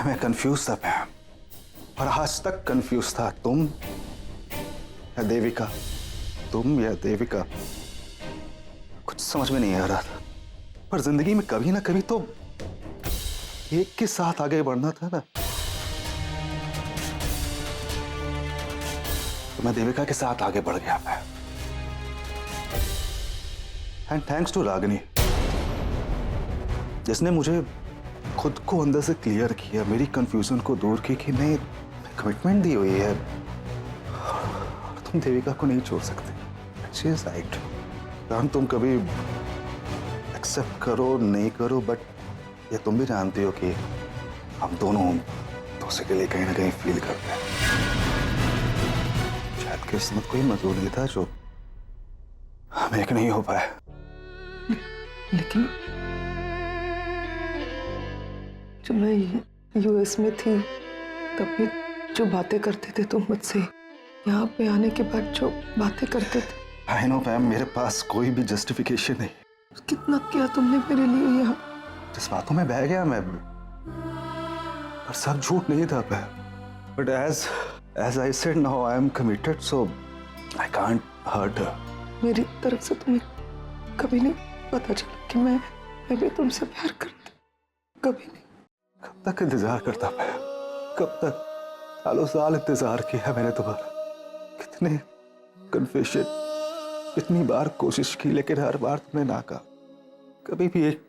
मैं कंफ्यूज था मैम, और आज तक कंफ्यूज था। तुम या देविका, तुम या देविका, कुछ समझ में नहीं आ रहा था। पर जिंदगी में कभी ना कभी तो एक के साथ आगे बढ़ना था ना। तो मैं देविका के साथ आगे बढ़ गया मैं। एंड थैंक्स टू रागिनी, जिसने मुझे खुद को अंदर से क्लियर किया, मेरी कंफ्यूजन को दूर की कि मैं कमिटमेंट दी हुई है और तुम देविका को नहीं छोड़ सकते। She is right. तुम कभी एक्सेप्ट करो नहीं करो, बट ये तुम भी जानती हो कि हम दोनों दूसरे के लिए कहीं ना कहीं फील करते हैं। शायद किस्मत कोई मंजूर नहीं था जो हम एक नहीं हो पाए। लेकिन जब मैं यूएस में थी तब भी जो बातें करते थे तुम मुझसे, यहाँ पे आने के बाद जो बातें करते थे। आई नो मैम, मेरे पास कोई भी जस्टिफिकेशन नहीं। कितना किया तुमने मेरे लिए यहाँ। जज्बातों में बह गया मैं, पर सब झूठ नहीं था मैं। But as I said, now I am committed, so I can't hurt her. मेरी तरफ से तुम्हें कभी नहीं पता चला कि मैं भी तुमसे प्यार करती, कभी नहीं। कब तक इंतजार करता मैं, कब तक? सालों साल इंतजार किया मैंने तुम्हारा। कितने कन्फेशन, कितनी बार कोशिश की, लेकिन हर बार तुमने नाकाम। कभी भी एक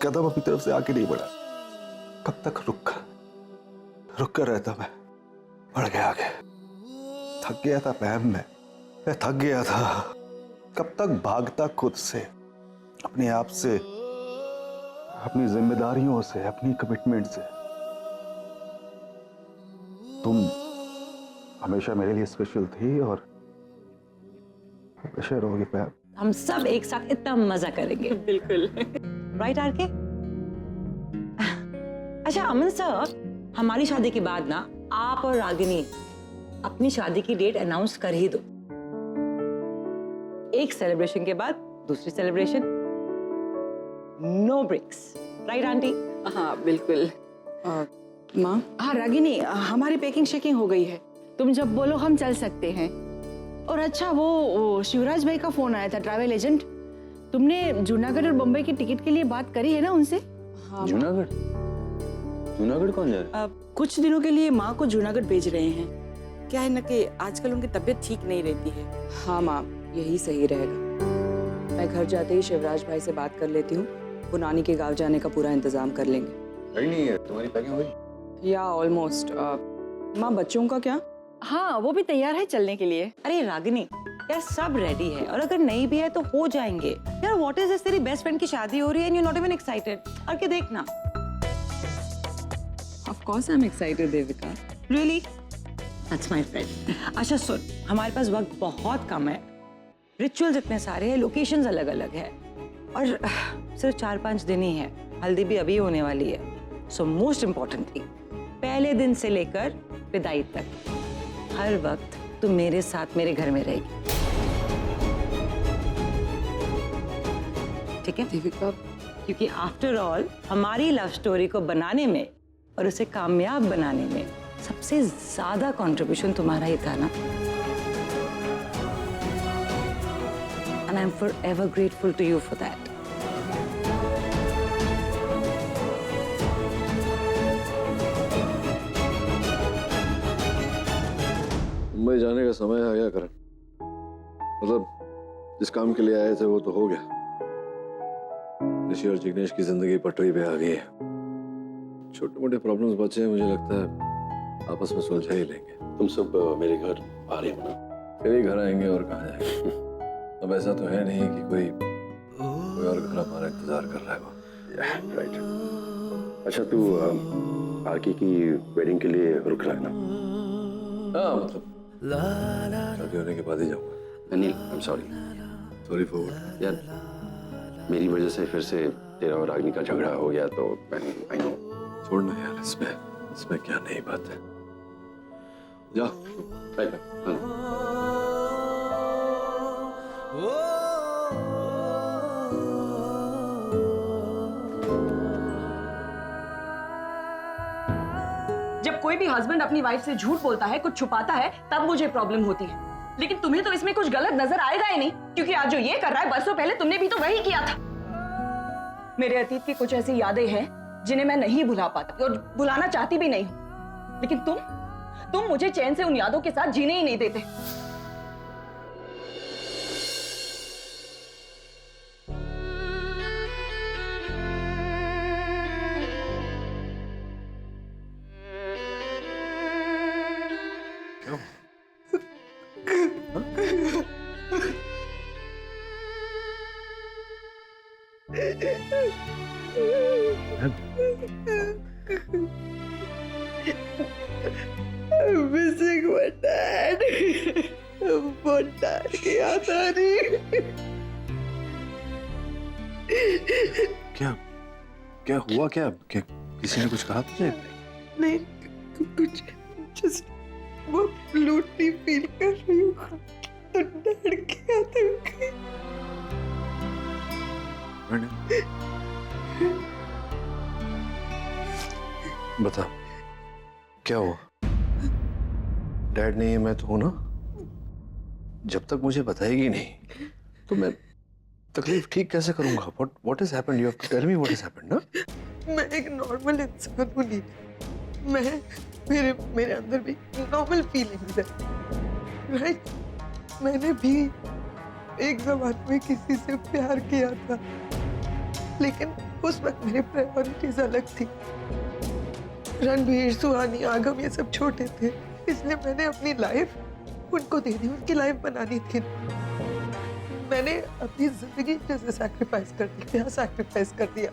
कदम अपनी तरफ से आगे नहीं बढ़ा। कब तक रुक कर रहता मैं? बढ़ गया आगे। थक गया था मैम, मैं थक गया था। कब तक भागता खुद से, अपने आप से, अपनी जिम्मेदारियों से, अपनी कमिटमेंट से। तुम हमेशा मेरे लिए स्पेशल थी और हमेशा रहोगी मैम। हम सब एक साथ इतना मजा करेंगे। बिल्कुल। Right RK? अच्छा अमन सर, हमारी शादी के बाद ना आप और रागिनी अपनी शादी की डेट अनाउंस कर ही दो। एक सेलिब्रेशन के बाद दूसरी celebration, no breaks. Right aunty? हाँ बिल्कुल। माँ, हाँ रागिनी, हमारी पैकिंग शेकिंग हो गई है। तुम जब बोलो हम चल सकते हैं। और अच्छा वो शिवराज भाई का फोन आया था, ट्रैवल एजेंट। तुमने जूनागढ़ और बम्बई की टिकट के लिए बात करी है ना उनसे? हाँ। जूनागढ़? जूनागढ़ कौन जा रहा है? कुछ दिनों के लिए माँ को जूनागढ़ भेज रहे हैं। क्या है ना कि आजकल उनकी तबीयत ठीक नहीं रहती है। हाँ माँ, यही सही रहेगा। मैं घर जाते ही शिवराज भाई से बात कर लेती हूँ, वो नानी के गाँव जाने का पूरा इंतजाम कर लेंगे। नहीं है, तुम्हारी पैकिंग हुई? या ऑलमोस्ट। माँ बच्चों का क्या? हाँ वो भी तैयार है चलने के लिए। अरे रागिनी यार, सब रेडी है और अगर नहीं भी है तो हो जाएंगे यार। व्हाट इज दिस, तेरी बेस्ट फ्रेंड की शादी हो रही है and you not even excited. और क्या देखना। Of course I'm excited, Devika. Really? That's my friend. अच्छा सुन, हमारे पास वक्त बहुत कम है, रिचुअल्स इतने सारे हैं, लोकेशंस अलग अलग है और सिर्फ 4-5 दिन ही है। हल्दी भी अभी होने वाली है। सो मोस्ट इम्पोर्टेंटली, पहले दिन से लेकर विदाई तक हर वक्त तू मेरे साथ मेरे घर में रहेगी। ठीक है देविका? क्योंकि आफ्टर ऑल हमारी लव स्टोरी को बनाने में और उसे कामयाब बनाने में सबसे ज्यादा कंट्रीब्यूशन तुम्हारा ही था ना। And I'm forever grateful to you for that. Mumbai जाने का समय आ गया करण। मतलब जिस काम के लिए आए थे वो तो हो गया। ऋषि और जिग्नेश की जिंदगी पटरी पे आ गई है। छोटे मोटे प्रॉब्लम्स बचे हैं, मुझे लगता है आपस में सुलझा ही लेंगे। तुम सब मेरे घर आ रहे हो ना? फिर ही घर आएंगे और कहाँ जाएंगे। अब ऐसा तो है नहीं कि कोई और घर हमारा इंतजार कर रहा है। राइट। अच्छा तू आरकी की वेडिंग के लिए रुक रहा है ना? हाँ मतलब शादी होने के बाद ही जाऊंगा। Anil, I am sorry. Sorry for यार मेरी वजह से फिर से तेरा और रागिनी का झगड़ा हो गया तो आई नो। छोड़ना यार, इसमें क्या नई बात है। जा। कोई भी हस्बैंड अपनी वाइफ से झूठ बोलता है, कुछ छुपाता है, तब मुझे प्रॉब्लम होती है। लेकिन तुम्हें तो इसमें कुछ गलत नजर आएगा ही नहीं, क्योंकि आज जो ये कर रहा है, बरसों पहले तुमने भी तो वही किया था। मेरे अतीत की कुछ ऐसी यादें हैं जिन्हें मैं नहीं भुला पाती और भुलाना चाहती भी नहीं हूं। लेकिन तुम मुझे चैन से उन यादों के साथ जीने ही नहीं देते। Missing my dad. वो डैड की याद आ रही। क्या क्या हुआ? क्या किसी ने कुछ कहा तुझे? नहीं कुछ, जस्ट वो लोनली फील कर रही हूँ, तो डैड की याद आ गई। बता क्या हुआ? डैड नहीं है, मैं तो हूं ना। जब तक मुझे बताएगी नहीं तो मैं तकलीफ ठीक कैसे करूंगा? What has happened? You have to tell me what has happened, ना? मैं एक नॉर्मल इंसान हूँ नील। मेरे अंदर भी नॉर्मल फीलिंग्स है, राइट? मैंने भी एक जमाने में किसी से प्यार किया था, लेकिन उस वक्त मेरी प्रायोरिटीज अलग थी। रणबीर, सुहानी, आगम, ये सब छोटे थे, इसलिए मैंने अपनी लाइफ उनको दे दी, उनकी लाइफ बनानी थी। मैंने अपनी जिंदगी जैसे सैक्रिफाइस कर दी, क्या सैक्रिफाइस कर दिया।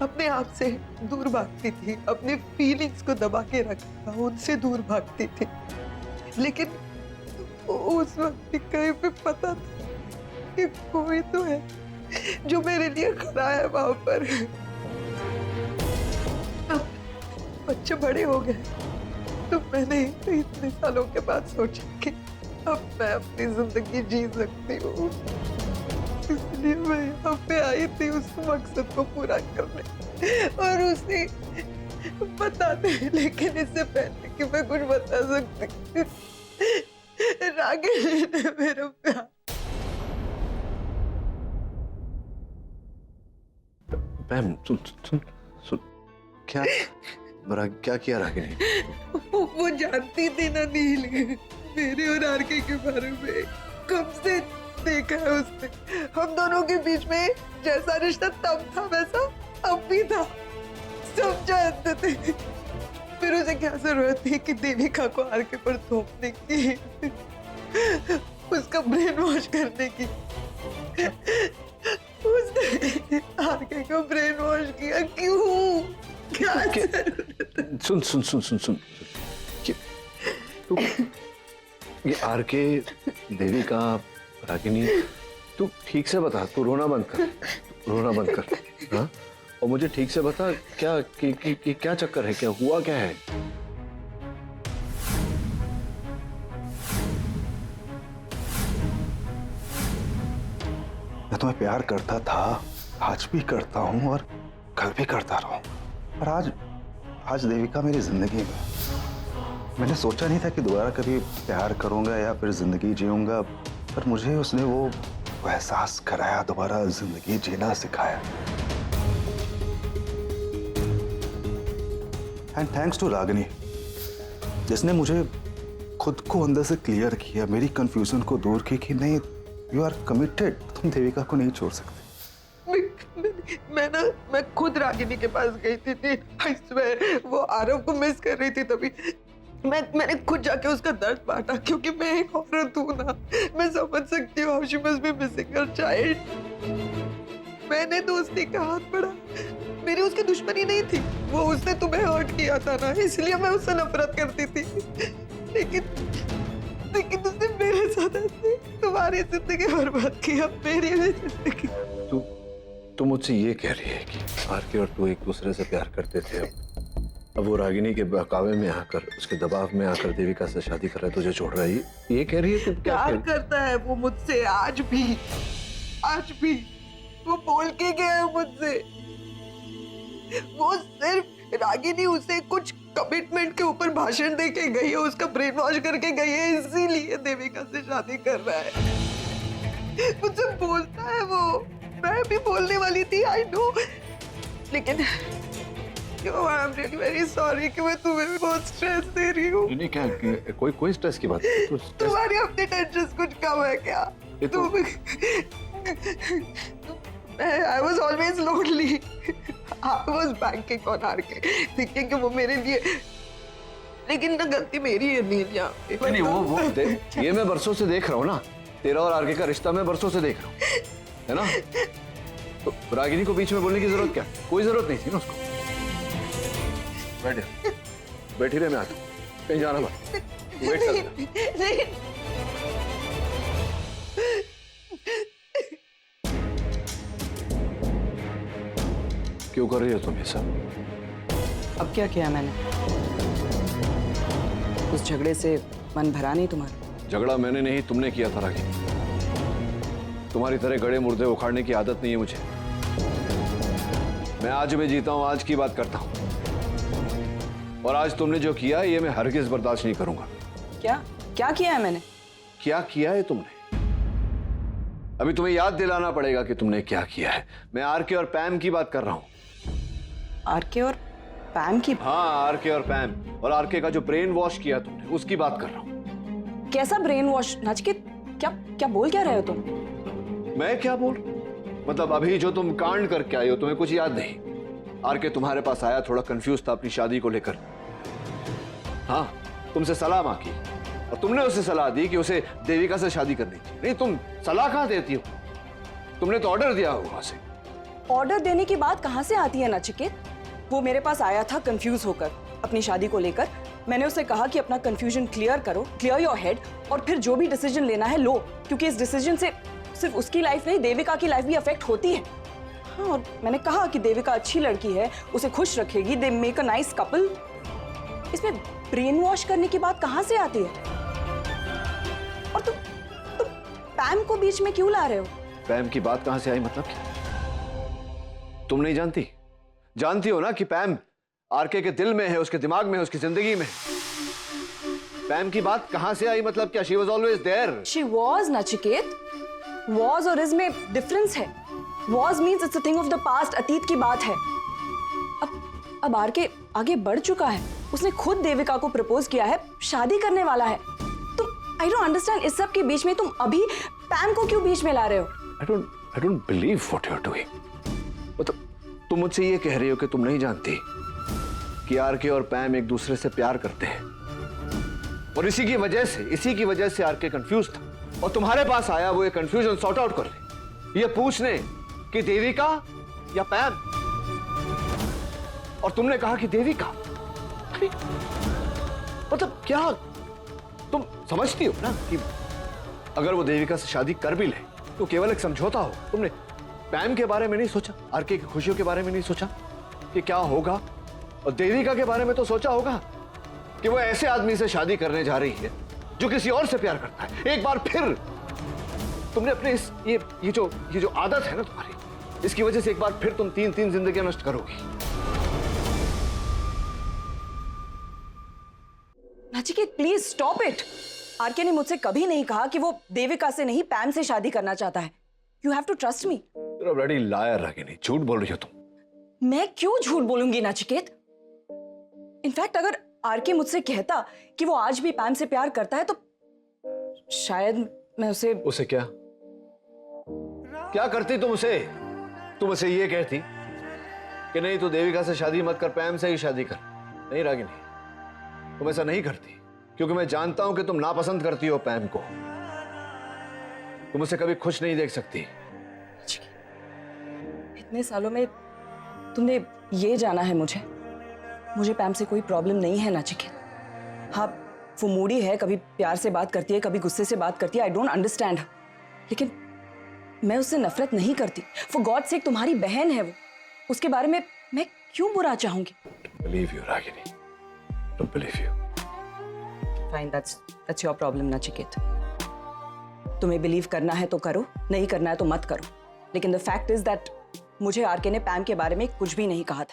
अपने आप से दूर भागती थी, अपने फीलिंग्स को दबा के रखा, उनसे दूर भागती थी। लेकिन उस वक्त भी कहीं पे पता था कि कोई तो है जो मेरे लिए खड़ा है वहां पर। अब बच्चे बड़े हो गए तो मैंने इतने सालों के बाद सोचा कि अब मैं अपनी जिंदगी जी सकती हूँ, इसलिए मैं यहाँ पे आई थी उस मकसद को पूरा करने और उसे बताने। लेकिन इससे पहले कि मैं कुछ बता सकती, रागिनी ने मेरा प्यार। मैम सुन क्या किया रागिनी? वो जानती थी ना नील, मेरे और आरके के बारे में कब से देखा है उसने। हम दोनों के बीच में जैसा रिश्ता तब था वैसा अब भी था, सब जानते थे। फिर उसे क्या जरूरत थी कि देविका को आरके पर थोपने की, उसका ब्रेन वॉश करने की। उसने आरके को ब्रेन वॉश किया, क्यों? क्या सुन तू ये आरके, देविका, रागिनी, तू ठीक से बता। तू रोना बंद कर, हाँ? और मुझे ठीक से बता क्या क्या चक्कर है, क्या हुआ, क्या है? मैं तुम्हें प्यार करता था, आज भी करता हूं और कल भी करता रहूं। पर आज देविका मेरी जिंदगी में। मैंने सोचा नहीं था कि दोबारा कभी प्यार करूंगा या फिर जिंदगी जीऊंगा, पर मुझे उसने वो एहसास कराया, दोबारा जिंदगी जीना सिखाया। एंड थैंक्स टू रागिनी, जिसने मुझे खुद को अंदर से क्लियर किया, मेरी कंफ्यूजन को दूर की कि नहीं, यू आर कमिटेड, तुम देविका को नहीं छोड़ सकते। मैं खुद रागिनी के पास गई थी, I swear, वो आरव को मिस कर रही थी, तभी मैंने खुद जाके उसका दर्द बांटा, क्योंकि मैं एक औरत हूँ ना, मैं समझ सकती हूँ how she must be missing her child। मैंने तो उसने का हाथ पड़ा, मेरी उसकी दुश्मनी नहीं थी, वो उसने तुम्हें हर्ट किया था ना, इसलिए मैं उससे नफरत करती थी। लेकिन उसने मेरे साथ ऐसे तुम्हारी जिंदगी बर्बाद किया, मेरी भी जिंदगी। तू मुझसे ये कह रही है कि आरके और तू एक दूसरे से प्यार करते थे, अब वो रागिनी के बहकावे में आकर, उसके दबाव में आकर देविका से शादी कर रहा है, तुझे छोड़ रहा है, ये कह रही है? तू क्या प्यार करता है वो मुझसे, आज भी वो बोल के गया है मुझसे। वो सिर्फ रागिनी उसे कुछ कमिटमेंट के ऊपर भाषण दे के गई है, उसका ब्रेन वॉश करके गई है, इसीलिए देविका से शादी कर रहा है। मुझसे बोलता है वो, मैं भी बोलने वाली थी, आई नो, लेकिन I am really very sorry कि मैं तुम्हें भी बहुत स्ट्रेस दे रही हूँ। नहीं क्या कोई स्ट्रेस की बात नहीं। तो stress- तुम्हारी अपनी टेंशन कुछ कम है क्या? ये तो- I was always lonely. I was banking on RK, thinking कि वो मेरे लिए, लेकिन ना गलती मेरी है नील यहाँ पे। नहीं वो ये मैं बरसों से देख रहा हूँ ना, तेरा और आरके का रिश्ता मैं बरसों से देख रहा हूँ, है ना? तो रागिनी को बीच में बोलने की जरूरत क्या? कोई जरूरत नहीं थी ना उसको। बैठी रहे, मैं आता हूँ, कहीं जाना मत, वेट कर। नहीं, क्यों कर रही हो तुम ये सब? अब क्या किया मैंने? उस झगड़े से मन भरा नहीं तुम्हारा? झगड़ा मैंने नहीं, तुमने किया था रागिनी। तुम्हारी तरह गड़े मुर्दे उखाड़ने की आदत नहीं है मुझे। मैं आज में जीता हूं, आज की बात करता हूं, और आज तुमने जो किया ये मैं हरगिज बर्दाश्त नहीं करूंगा। क्या क्या किया है मैंने? क्या किया है तुमने? अभी तुम्हें याद दिलाना पड़ेगा कि तुमने क्या किया है। मैं आरके और पैम की बात कर रहा हूं। आरके और पैम की? हाँ, आरके और पैम, और आरके का जो ब्रेन वॉश किया तुमने, उसकी बात कर रहा हूं। कैसा ब्रेन वॉश? नचिकेत, क्या क्या बोल क्या रहे हो तुम? मैं क्या बोल? मतलब अभी जो तुम कांड करके आए हो तुम्हें कुछ याद नहीं? आरके तुम्हारे पास आया, थोड़ा कंफ्यूज था अपनी शादी को लेकर। हाँ, तुमसे सलाह मांगी और तुमने उसे सलाह दी कि उसे देविका से शादी करनी चाहिए। नहीं, तुम सलाह कहां देती हो? तुमने तो ऑर्डर दिया होगा उसे। ऑर्डर देने की बात कहाँ से आती है नचिकेत? वो मेरे पास आया था कंफ्यूज होकर अपनी शादी को लेकर। मैंने उसे कहा कि अपना कंफ्यूजन क्लियर करो, क्लियर योर हेड, और फिर जो भी डिसीजन लेना है लो, क्योंकि इस डिसीजन से सिर्फ उसकी लाइफ नहीं, देविका की लाइफ भी अफेक्ट होती है। हाँ, और मैंने कहा कि देविका अच्छी लड़की है, उसे खुश रखेगी, they make a nice couple. इसमें ब्रेन वॉश करने की बात कहाँ से आती है? और तुम पैम को बीच में क्यों ला रहे हो? पैम की बात कहां से आई मतलब क्या? तुम नहीं जानती? जानती हो ना कि पैम आरके के दिल में है, उसके दिमाग में है, उसकी जिंदगी में है। पैम की बात कहां से आई मतलब क्या? She was always there. She was Nachiket. Was और इज में डिफरेंस है। Was means it's a thing of the past, अतीत की बात है। अब आरके आगे बढ़ चुका है, उसने खुद देविका को प्रपोज किया है, शादी करने वाला है। तुम आई डोंट अंडरस्टैंड, इस सब के बीच में तुम अभी पैम को क्यों बीच में ला रहे हो? I don't believe what you're doing. मतलब तुम मुझसे ये कह रही हो कि तुम नहीं जानती कि आरके और पैम एक दूसरे से प्यार करते हैं, और इसी की वजह से आरके कंफ्यूज था और तुम्हारे पास आया वो ये कंफ्यूजन सॉर्ट आउट कर ले, ये पूछने कि देविका या पैम, और तुमने कहा कि देविका। अरे, मतलब क्या तुम समझती हो ना कि अगर वो देविका से शादी कर भी ले तो केवल एक समझौता हो? तुमने पैम के बारे में नहीं सोचा, आरके की खुशियों के बारे में नहीं सोचा कि क्या होगा, और देविका के बारे में तो सोचा होगा कि वो ऐसे आदमी से शादी करने जा रही है जो किसी और से प्यार करता है। एक बार फिर तुमने अपने इस ये जो आदत है ना तुम्हारी, इसकी वजह से एक बार फिर तुम तीन जिंदगियां नष्ट करोगी। Nachiket please stop it. RK ने मुझसे कभी नहीं कहा कि वो देविका से नहीं पैम से शादी करना चाहता है। You have to trust me. You're a bloody liar, Ragini, झूठ बोल रही हो तुम। मैं क्यों झूठ बोलूंगी नचिकेत? इनफैक्ट अगर आरके मुझसे कहता कि वो आज भी पैम से प्यार करता है तो शायद मैं उसे क्या करती तुम उसे? तुम उसे ये कहती कि नहीं तू देविका से शादी मत कर, पैम से ही शादी कर। नहीं रागिनी, तुम ऐसा नहीं करती, क्योंकि मैं जानता हूं कि तुम नापसंद करती हो पैम को। तुम उसे कभी खुश नहीं देख सकती। इतने सालों में तुमने ये जाना है मुझे पैम से कोई प्रॉब्लम नहीं है नचिकेत। हाँ, वो मूडी है, कभी प्यार से बात करती है, कभी गुस्से से बात करती है, आई डोंट अंडरस्टैंड, लेकिन मैं उससे नफरत नहीं करती। फॉर गॉड सेक तुम्हारी बहन है वो, उसके बारे में मैं क्यों बुरा चाहूंगी? Believe you, Ragini, don't believe you. Fine, that's your problem Nachiket. तुम्हें बिलीव करना है तो करो, नहीं करना है तो मत करो, लेकिन द फैक्ट इज दैट मुझे आरके ने पैम के बारे में कुछ भी नहीं कहा था।